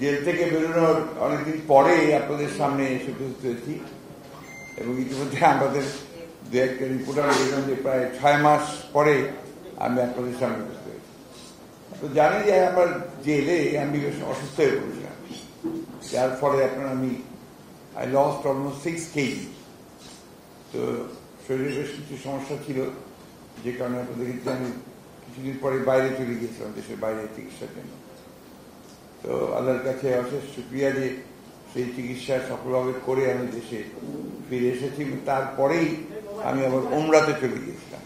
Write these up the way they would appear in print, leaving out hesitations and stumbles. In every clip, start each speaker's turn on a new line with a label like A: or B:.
A: Jail থেকে বেরোনোর অনেকদিন পরে আপনাদের সামনে এসে উপস্থিত হয়েছি এবং ইতিমধ্যে আমাদের দু একটা রিপোর্টার বললাম যে প্রায় 6 মাস পরে আমি আপনাদের সামনে উপস্থিত হয়েছি। তো জানি যে আমার জেলে আমি বেশ অসুস্থ হয়ে পড়েছিলাম, যার ফলে আপনার আই লস্ট অলমোস্ট 6 কেজি। তো শরীরে বেশ কিছু সমস্যা ছিল, যে কারণে আপনাদের আমি কিছুদিন পরে বাইরে চলে গিয়েছিলাম, দেশের বাইরে চিকিৎসার জন্য। তো আল্লাহর কাছে অশেষ শুকরিয়া যে সেই চিকিৎসা সফলভাবে করে আমি দেশে ফিরে এসেছি। তারপরেই আমি আবার উমরাতে চলে গিয়েছিলাম।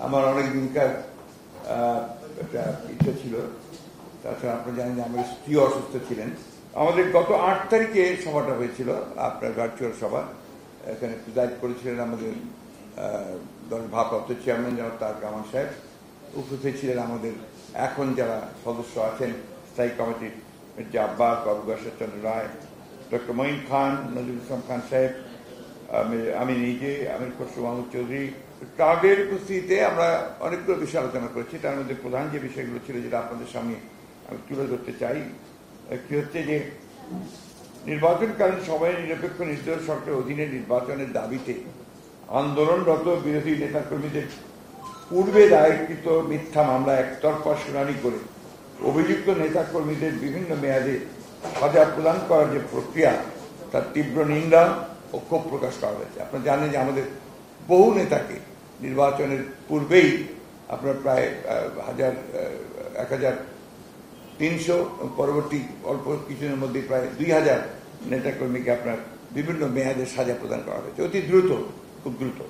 A: আমার অনেক দিনকার একটা ইচ্ছা ছিল। তাছাড়া আপনারা জানেন যে আমার স্ত্রী অসুস্থ ছিলেন। আমাদের গত 8 তারিখে সভাটা হয়েছিল, আপনার ভার্চুয়াল সভা। এখানে প্রিজাইড করেছিলেন আমাদের দল ভারপ্রাপ্ত চেয়ারম্যান জনাব তারেক রহমান সাহেব। উপস্থিত ছিলেন আমাদের এখন যারা সদস্য আছেন স্থায়ী কমিটির, মির্জা আব্বাস, বাবু গাশ্বর চন্দ্র রায়, ডক্টর মঈন খান, নজরুল ইসলাম খান সাহেব, আমি নিজে, আমির খসরু মাহমুদ চৌধুরী। তাদের উপস্থিতিতে আমরা অনেকগুলো বিষয় আলোচনা করেছি। তার মধ্যে প্রধান যে বিষয়গুলো ছিল, যেটা আপনাদের সামনে আমি তুলে ধরতে চাই, কি হচ্ছে যে নির্বাচনকালীন সময়ে নিরপেক্ষ নির্দল সরকারের অধীনে নির্বাচনের দাবিতে আন্দোলনরত বিরোধী নেতাকর্মীদের পূর্বে দায়েরকৃত মিথ্যা মামলা একতরফা শুনানি করে অভিযুক্ত নেতাকর্মীদের বিভিন্ন মেয়াদে সাজা প্রদান করার যে প্রক্রিয়া, তার তীব্র নিন্দা ও ক্ষোভ প্রকাশ করা হয়েছে। আপনারা জানেন যে আমাদের বহু নেতাকে নির্বাচনের পূর্বেই আপনার প্রায় 1300, পরবর্তী অল্প কিছুদিনের মধ্যে প্রায় 2000 নেতাকর্মীকে আপনার বিভিন্ন মেয়াদে সাজা প্রদান করা হয়েছে, অতি দ্রুত, খুব দ্রুত।